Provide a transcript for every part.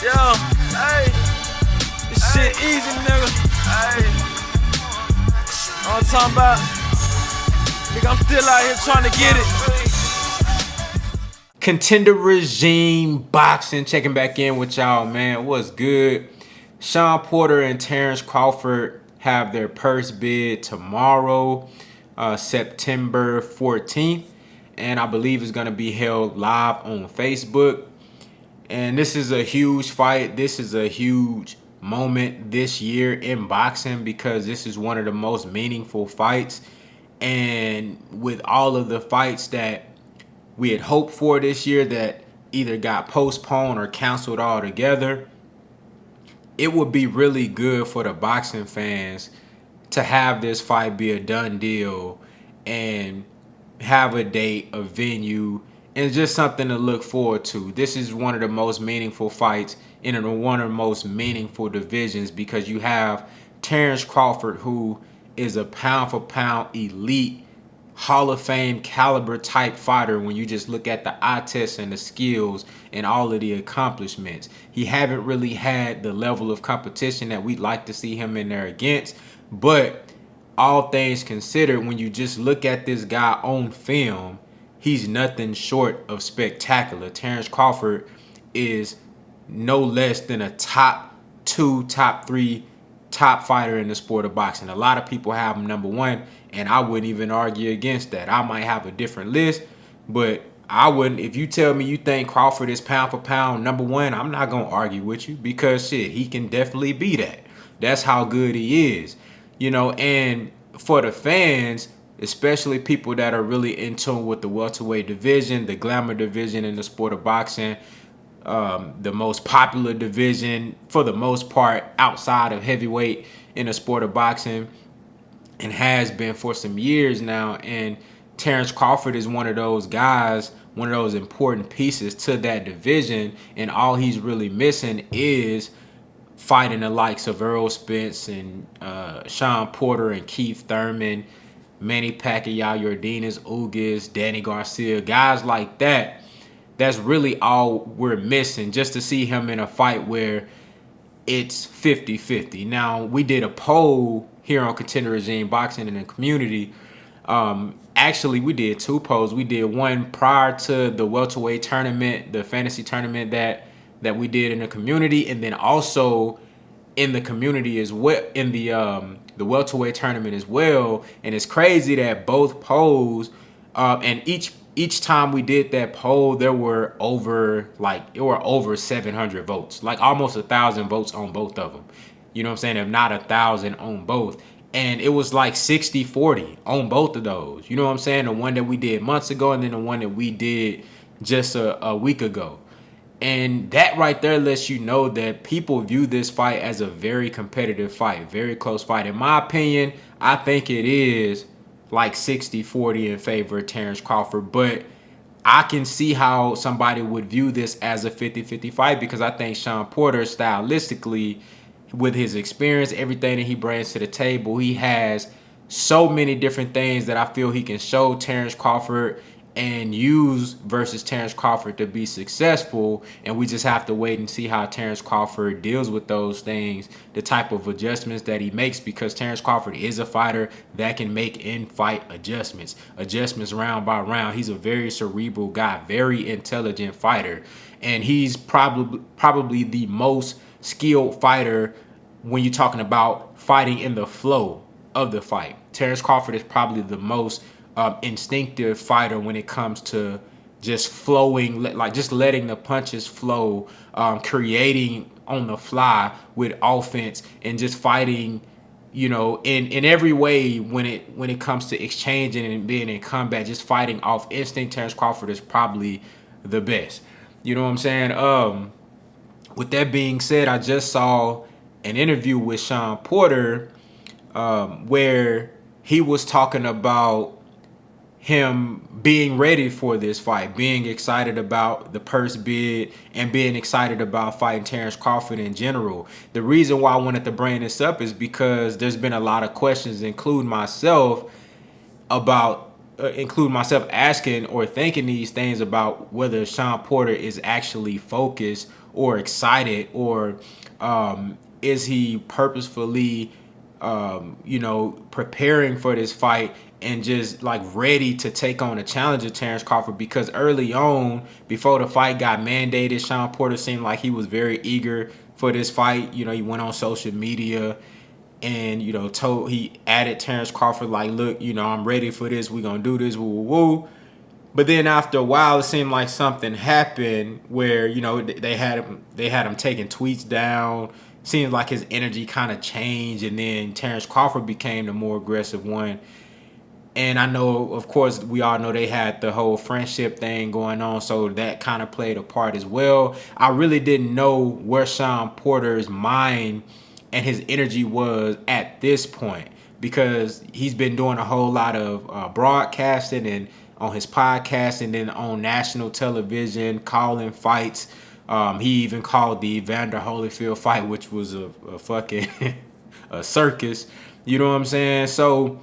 Yo, hey, this shit easy, nigga. Hey, all I'm talking about, nigga, I'm still out here trying to get it. Contender Regime Boxing checking back in with y'all, man. What's good? Shawn Porter and Terence Crawford have their purse bid tomorrow, September 14th. And I believe it's going to be held live on Facebook. And this is a huge fight. This is a huge moment this year in boxing because this is one of the most meaningful fights. And with all of the fights that we had hoped for this year that either got postponed or canceled altogether, it would be really good for the boxing fans to have this fight be a done deal and have a date, a venue, and just something to look forward to. This is one of the most meaningful fights in one of the most meaningful divisions because you have Terence Crawford, who is a pound for pound elite Hall of Fame caliber type fighter when you just look at the eye test and the skills and all of the accomplishments. He haven't really had the level of competition that we'd like to see him in there against, but all things considered, when you just look at this guy on film, he's nothing short of spectacular. Terence Crawford is no less than a top 2, top 3, top fighter in the sport of boxing. A lot of people have him number 1, and I wouldn't even argue against that. I might have a different list, but I wouldn't. If you tell me you think Crawford is pound for pound number 1, I'm not going to argue with you because shit, he can definitely be that. That's how good he is. And for the fans, especially people that are really in tune with the welterweight division, the glamour division in the sport of boxing, the most popular division for the most part outside of heavyweight in the sport of boxing, and has been for some years now. And Terence Crawford is one of those guys, one of those important pieces to that division, and all he's really missing is fighting the likes of Earl Spence and Shawn Porter and Keith Thurman, Manny Pacquiao, Yordenis Ugas, Danny Garcia, guys like that. That's really all we're missing, just to see him in a fight where it's 50-50. Now, we did a poll here on Contender Regime Boxing in the community. Actually, we did 2 polls. We did one prior to the welterweight tournament, the fantasy tournament that we did in the community, and then also in the community as well, in the welterweight tournament as well. And it's crazy that both polls, and each time we did that poll, there were over 700 votes, like almost 1,000 votes on both of them. You know what I'm saying? If not 1,000 on both. And it was like 60-40 on both of those. You know what I'm saying? The one that we did months ago and then the one that we did just a week ago. And that right there lets you know that people view this fight as a very competitive fight, very close fight. In my opinion, I think it is like 60-40 in favor of Terence Crawford. But I can see how somebody would view this as a 50-50 fight because I think Shawn Porter, stylistically, with his experience, everything that he brings to the table, he has so many different things that I feel he can show Terence Crawford and use versus Terence Crawford to be successful. And we just have to wait and see how Terence Crawford deals with those things, the type of adjustments that he makes, because Terence Crawford is a fighter that can make in-fight adjustments round by round. He's a very cerebral guy, very intelligent fighter, and he's probably the most skilled fighter when you're talking about fighting in the flow of the fight. Terence Crawford is probably the most instinctive fighter when it comes to just flowing, like just letting the punches flow, creating on the fly with offense, and just fighting, in every way when it comes to exchanging and being in combat, just fighting off instinct. Terence Crawford is probably the best. You know what I'm saying? With that being said, I just saw an interview with Shawn Porter where he was talking about him being ready for this fight, being excited about the purse bid, and being excited about fighting Terence Crawford in general. The reason why I wanted to bring this up is because there's been a lot of questions, including myself, about include myself asking or thinking these things about whether Shawn Porter is actually focused or excited, or is he purposefully, preparing for this fight and just like ready to take on the challenge of Terence Crawford? Because early on, before the fight got mandated, Shawn Porter seemed like he was very eager for this fight. He went on social media and he added Terence Crawford like, look, I'm ready for this. We're gonna do this. Woo woo woo. But then after a while, it seemed like something happened where they had him taking tweets down. Seems like his energy kind of changed, and then Terence Crawford became the more aggressive one. And I know, of course, we all know they had the whole friendship thing going on, so that kind of played a part as well. I really didn't know where Shawn Porter's mind and his energy was at this point, because he's been doing a whole lot of broadcasting and on his podcast, and then on national television calling fights. He even called the Evander Holyfield fight, which was a fucking a circus. You know what I'm saying? So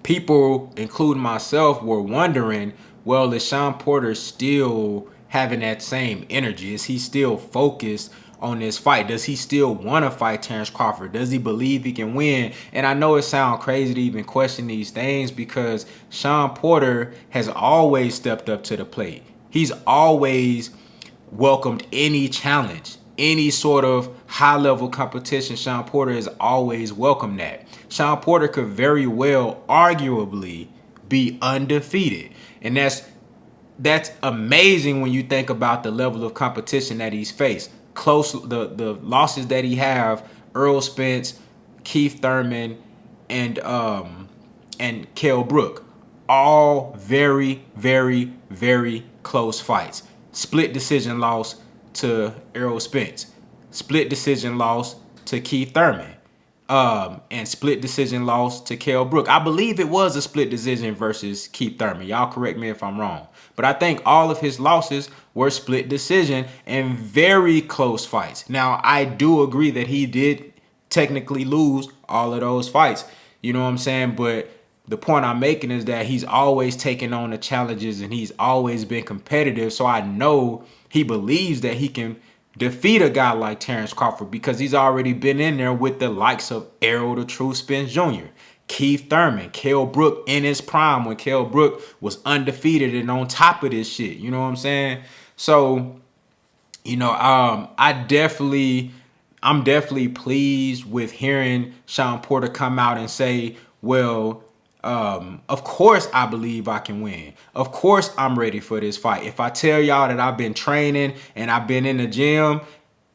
people, including myself, were wondering, well, is Shawn Porter still having that same energy? Is he still focused on this fight? Does he still want to fight Terence Crawford? Does he believe he can win? And I know it sounds crazy to even question these things, because Shawn Porter has always stepped up to the plate. He's always welcomed any challenge, any sort of high-level competition. Shawn Porter has always welcomed that. Shawn Porter could very well, arguably, be undefeated. And that's amazing when you think about the level of competition that he's faced. The losses that he have: Earl Spence, Keith Thurman, and Kell Brook, all very, very, very close fights. Split decision loss to Earl Spence, split decision loss to Keith Thurman, and split decision loss to Kell Brook. I believe it was a split decision versus Keith Thurman. Y'all correct me if I'm wrong. But I think all of his losses were split decision and very close fights. Now, I do agree that he did technically lose all of those fights. You know what I'm saying? But the point I'm making is that he's always taken on the challenges and he's always been competitive. So I know he believes that he can defeat a guy like Terence Crawford, because he's already been in there with the likes of Errol the True Spence Jr., Keith Thurman, Kell Brook in his prime when Kell Brook was undefeated and on top of this shit. You know what I'm saying? So, I'm definitely pleased with hearing Shawn Porter come out and say, well, of course I believe I can win. Of course I'm ready for this fight. If I tell y'all that I've been training and I've been in the gym,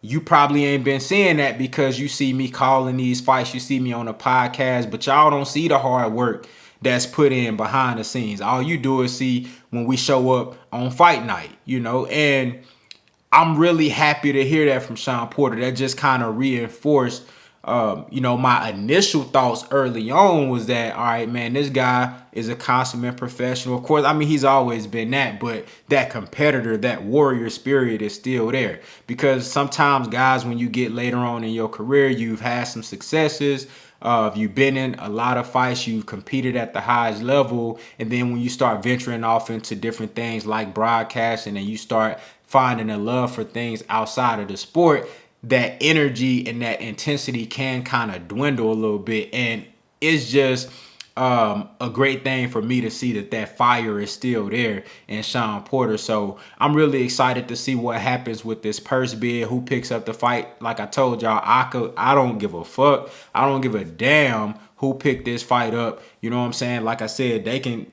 you probably ain't been seeing that, because you see me calling these fights, you see me on a podcast, but y'all don't see the hard work that's put in behind the scenes. All you do is see when we show up on fight night, and I'm really happy to hear that from Shawn Porter. That just kind of reinforced my initial thoughts early on was that, all right, man, this guy is a consummate professional. Of course, I mean, he's always been that, but that competitor, that warrior spirit is still there. Because sometimes, guys, when you get later on in your career, you've had some successes. You've been in a lot of fights, you've competed at the highest level, and then when you start venturing off into different things like broadcasting and you start finding a love for things outside of the sport, that energy and that intensity can kind of dwindle a little bit. And it's just a great thing for me to see that fire is still there in Shawn Porter. So I'm really excited to see what happens with this purse bid, who picks up the fight. Like I told y'all, I don't give a fuck. I don't give a damn who picked this fight up. You know what I'm saying? Like I said, they can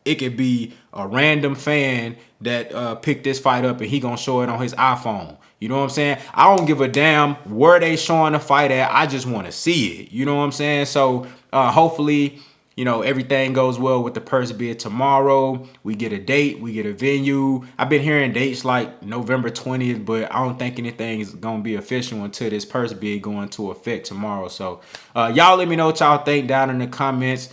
it could be a random fan that picked this fight up and he gonna show it on his iPhone. You know what I'm saying? I don't give a damn where they showing the fight at. I just want to see it. You know what I'm saying? So hopefully, everything goes well with the purse bid tomorrow. We get a date. We get a venue. I've been hearing dates like November 20th, but I don't think anything is going to be official until this purse bid go into effect tomorrow. So y'all let me know what y'all think down in the comments.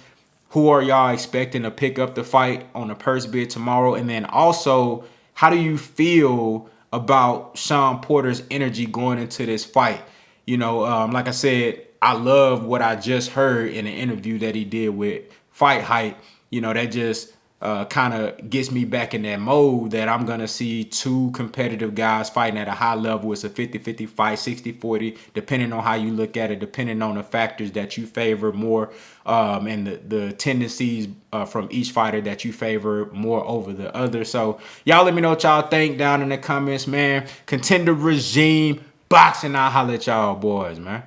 Who are y'all expecting to pick up the fight on the purse bid tomorrow? And then also, how do you feel about Shawn Porter's energy going into this fight? Like I said, I love what I just heard in an interview that he did with Fight Hype. you know, that just kind of gets me back in that mode that I'm going to see two competitive guys fighting at a high level. It's a 50-50 fight, 60-40, depending on how you look at it, depending on the factors that you favor more, and the tendencies from each fighter that you favor more over the other. So y'all let me know what y'all think down in the comments, man. Contender Regime Boxing. I'll holler at y'all boys, man.